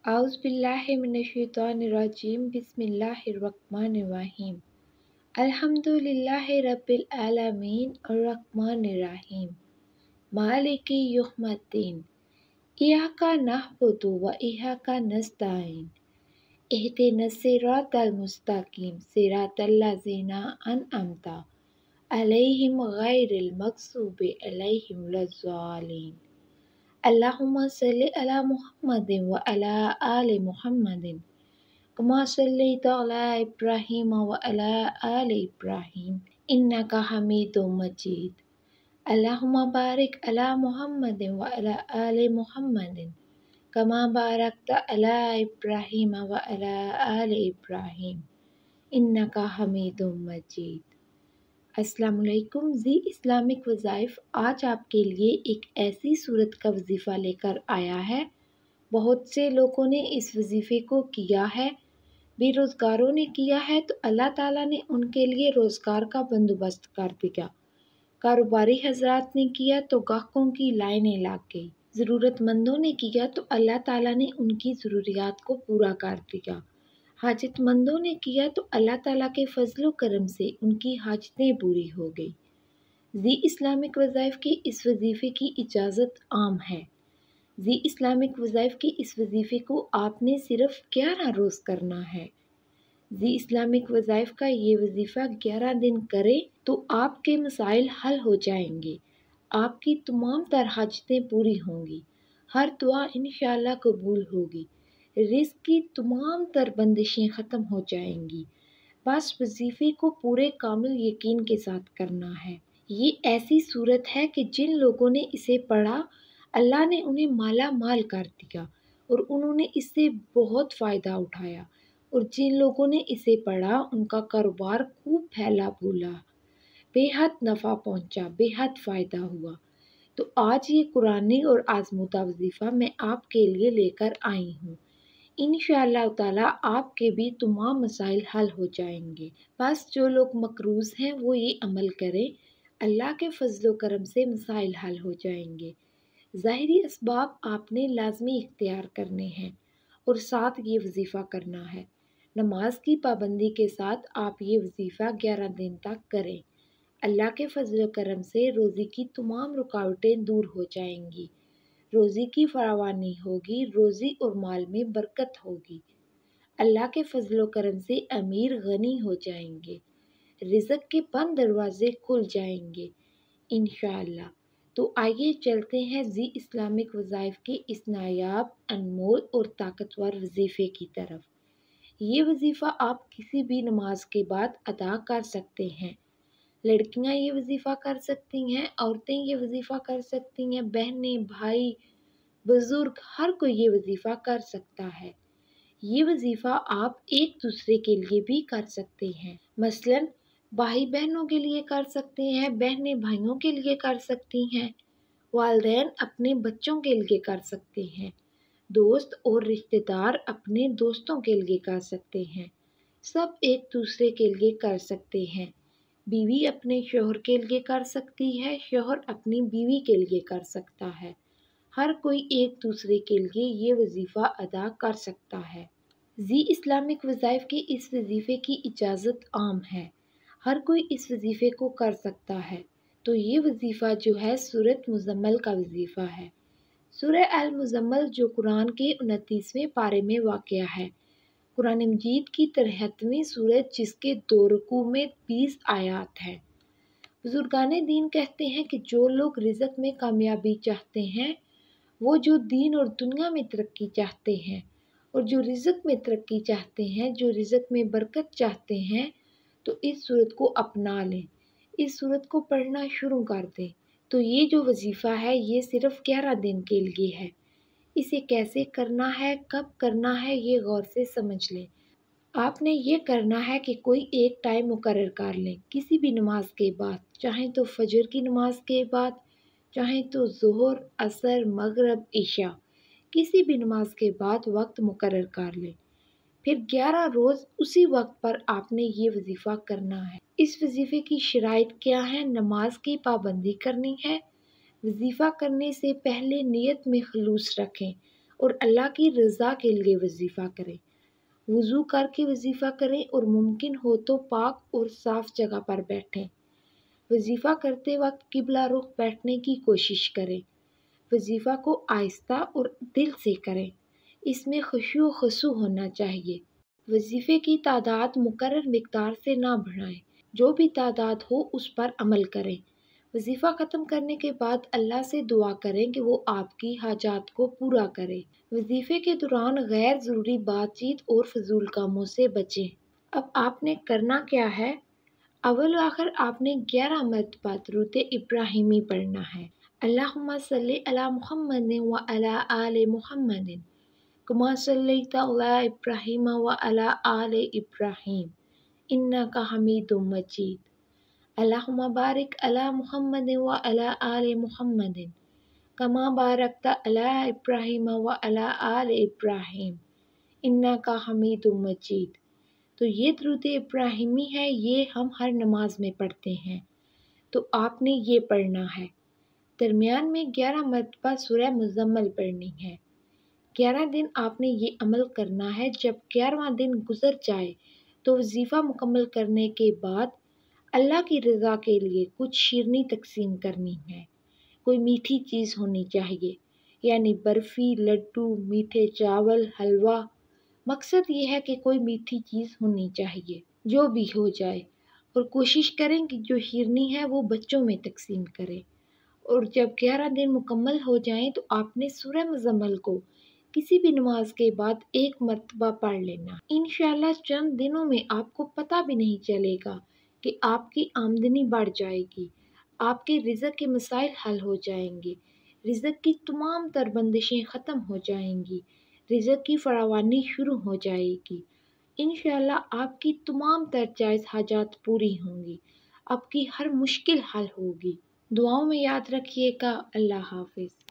अऊज़ु बिल्लाहि मिनश्शैतानिर्रजीम बिस्मिल्लाहिर्रहमानिर्रहीम अल्हम्दुलिल्लाहि रब्बिल आलमीन अर्रहमानिर्रहीम मालिकि यौमिद्दीन इय्याका नअबुदु व इय्याका नस्तईन इहदिनस सिरातल मुस्तकीम सिरातल लज़ीना अनअमता अलैहिम गैरिल मग़ज़ूबि अलैहिम वलद्दालीन अल्लाहुम्मा सल्लि अला मुहम्मदिन व अला आलि मुहम्मदिन कमा सल्लैता अला इब्राहीम व अला आलि इब्राहीम इन्नका हमीदुम मजीद। अल्लाहुम्मा बारिक अला मुहम्मदिन व अला आलि मुहम्मदिन कमा बारकता अला इब्राहीम व अला आलि इब्राहीम इन्नका हमीदुम मजीद। अस्सलामुअलैकुम। जी इस्लामिक वज़ाइफ आज आपके लिए एक ऐसी सूरत का वजीफ़ा लेकर आया है। बहुत से लोगों ने इस वजीफ़े को किया है, बेरोज़गारों ने किया है तो अल्लाह ताला ने उनके लिए रोज़गार का बंदोबस्त कर दिया। कारोबारी हजरात ने किया तो गाहकों की लाइनें लग गई। ज़रूरतमंदों ने किया तो अल्लाह ताला ने उनकी ज़रूरियात को पूरा कर दिया। हाजतमंदों ने किया तो अल्लाह ताला के फजलो करम से उनकी हाजतें पूरी हो गई। जी इस्लामिक वज़ाइफ की इस वजीफ़े की इजाज़त आम है। जी इस्लामिक वज़ाइफ की इस वजीफ़े को आपने सिर्फ 11 रोज़ करना है। जी इस्लामिक वज़ाइफ का ये वजीफ़ा 11 दिन करें तो आपके मसाइल हल हो जाएंगे, आपकी तमाम तर हाजतें पूरी होंगी, हर दुआ इंशाअल्लाह कबूल होगी, रिज़्क़ की तमाम तर बंदिशें ख़त्म हो जाएंगी। बस वजीफ़े को पूरे कामिल यकीन के साथ करना है। ये ऐसी सूरत है कि जिन लोगों ने इसे पढ़ा अल्लाह ने उन्हें माला माल कर दिया और उन्होंने इससे बहुत फ़ायदा उठाया, और जिन लोगों ने इसे पढ़ा उनका कारोबार खूब फैला फूला, बेहद नफ़ा पहुँचा, बेहद फ़ायदा हुआ। तो आज ये कुरानी और आज़मूदा वजीफ़ा मैं आपके लिए लेकर आई हूँ। इंशाअल्लाह ताला आपके भी तमाम मसाइल हल हो जाएंगे। बस जो लोग मकरूज़ हैं वो ये अमल करें, अल्लाह के फजलो करम से मसाइल हल हो जाएंगे। ज़ाहिरी असबाब आपने लाजमी इख्तियार करने हैं और साथ ये वजीफ़ा करना है। नमाज की पाबंदी के साथ आप ये वजीफ़ा 11 दिन तक करें। अल्लाह के फजलो करम से रोज़ी की तमाम रुकावटें दूर हो जाएंगी, रोज़ी की फरावानी होगी, रोज़ी और माल में बरकत होगी। अल्लाह के फजलो करम से अमीर गनी हो जाएंगे, रिज़्क़ के बंद दरवाजे खुल जाएंगे इंशाअल्लाह। तो आइए चलते हैं जी इस्लामिक वज़ाइफ के इस नायाब, अनमोल और ताकतवर वजीफ़े की तरफ। ये वजीफ़ा आप किसी भी नमाज के बाद अदा कर सकते हैं। लड़कियां ये वजीफ़ा कर सकती हैं, औरतें ये वजीफ़ा कर सकती हैं, बहनें, भाई, बुजुर्ग, हर कोई ये वजीफ़ा कर सकता है। ये वजीफ़ा आप एक दूसरे के लिए भी कर सकते हैं। मसलन भाई बहनों के लिए कर सकते हैं, बहनें भाइयों के लिए कर सकती हैं, वालिदैन अपने बच्चों के लिए कर सकते हैं, दोस्त और रिश्तेदार अपने दोस्तों के लिए कर सकते हैं, सब एक दूसरे के लिए कर सकते हैं। बीवी अपने शोहर के लिए कर सकती है, शोहर अपनी बीवी के लिए कर सकता है। हर कोई एक दूसरे के लिए ये वजीफ़ा अदा कर सकता है। जी इस्लामिक वज़ाइफ की इस वजीफ़े की इजाज़त आम है, हर कोई इस वजीफ़े को कर सकता है। तो ये वजीफ़ा जो है सूरत मुज़म्मल का वजीफ़ा है। सूरह अल मुज़म्मल जो कुरान के 29वें पारे में वाक़या है, कुरान मजीद की 73वीं सूरत जिसके 2 रुकू में 20 आयात हैं। बुजुर्गाने दीन कहते हैं कि जो लोग रिज़्क़ में कामयाबी चाहते हैं, वो जो दीन और दुनिया में तरक्की चाहते हैं, और जो रिज़्क़ में तरक्की चाहते हैं, जो रिज़्क़ में बरकत चाहते हैं, तो इस सूरत को अपना लें, इस सूरत को पढ़ना शुरू कर दें। तो ये जो वजीफ़ा है ये सिर्फ 11 दिन के लिए है। इसे कैसे करना है, कब करना है, ये गौर से समझ लें। आपने ये करना है कि कोई एक टाइम मुकर्रर कर लें, किसी भी नमाज के बाद, चाहे तो फजर की नमाज के बाद, चाहे तो ज़ोहर, असर, मगरिब, इशा, किसी भी नमाज के बाद वक्त मुकर्रर कर लें। फिर 11 रोज़ उसी वक्त पर आपने ये वजीफ़ा करना है। इस वजीफ़े की शराइत क्या है? नमाज की पाबंदी करनी है, वजीफ़ा करने से पहले नियत में खलूस रखें اور اللہ کی رضا کے لیے وظیفہ کریں۔ وضو کر کے وظیفہ کریں اور ممکن ہو تو پاک اور صاف جگہ پر بیٹھیں۔ وظیفہ کرتے وقت قبلہ رخ بیٹھنے کی کوشش کریں۔ وظیفہ کو آہستہ اور دل سے کریں۔ اس میں خشوع و خضوع ہونا چاہیے۔ وظیفے کی تعداد مقرر مقدار سے نہ بڑھائیں۔ جو بھی تعداد ہو اس پر عمل کریں۔ وظیفہ ختم کرنے کے بعد اللہ سے دعا کریں کہ وہ آپ کی حاجات کو پورا کرے۔ وظیفے کے دوران غیر ضروری بات چیت اور فضول کاموں سے بچیں۔ اب آپ نے کرنا کیا ہے؟ اول آخر آپ نے 11 مرتبہ درود ابراہیمی پڑھنا ہے۔ اللہم صلی علی محمد وعلی آل محمد کما صلیت علی ابراہیم وعلی آل ابراہیم انک حمید مجید۔ اللہم بارک علی محمد وعلی آل محمد کما بارکت علی ابراہیم وعلی آل ابراہیم انک حمید مجید۔ تو یہ درود ابراہیمی ہے، یہ ہم ہر نماز میں پڑھتے ہیں، تو آپ نے یہ پڑھنا ہے۔ درمیان میں 11 مرتبہ سورہ مزمل پڑھنی ہے۔ 11 دن آپ نے یہ عمل کرنا ہے۔ جب 11واں دن گزر جائے تو وظیفہ مکمل کرنے کے بعد اللہ کی رضا کے لیے کچھ شیرنی تقسیم کرنی ہے۔ کوئی میٹھی چیز ہونی چاہیے، یعنی برفی، لڈو، میٹھے چاول، حلوہ۔ مقصد یہ ہے کہ کوئی میٹھی چیز ہونی چاہیے، جو بھی ہو جائے، اور کوشش کریں کہ جو شیرنی ہے وہ بچوں میں تقسیم کریں۔ اور جب 11 دن مکمل ہو جائیں تو آپ نے سورہ مزمل کو کسی بھی نماز کے بعد 1 مرتبہ پڑھ لینا۔ انشاءاللہ چند دنوں میں آپ کو پتہ بھی نہیں چلے گا کہ آپ کی آمدنی بڑھ جائے گی، آپ کے رزق کے مسائل حل ہو جائیں گے، رزق کی تمام تر بندشیں ختم ہو جائیں گی، رزق کی فراوانی شروع ہو جائے گی۔ انشاءاللہ آپ کی تمام تر جائز حاجات پوری ہوں گی، آپ کی ہر مشکل حل ہوگی۔ دعاؤں میں یاد رکھیے گا۔ اللہ حافظ۔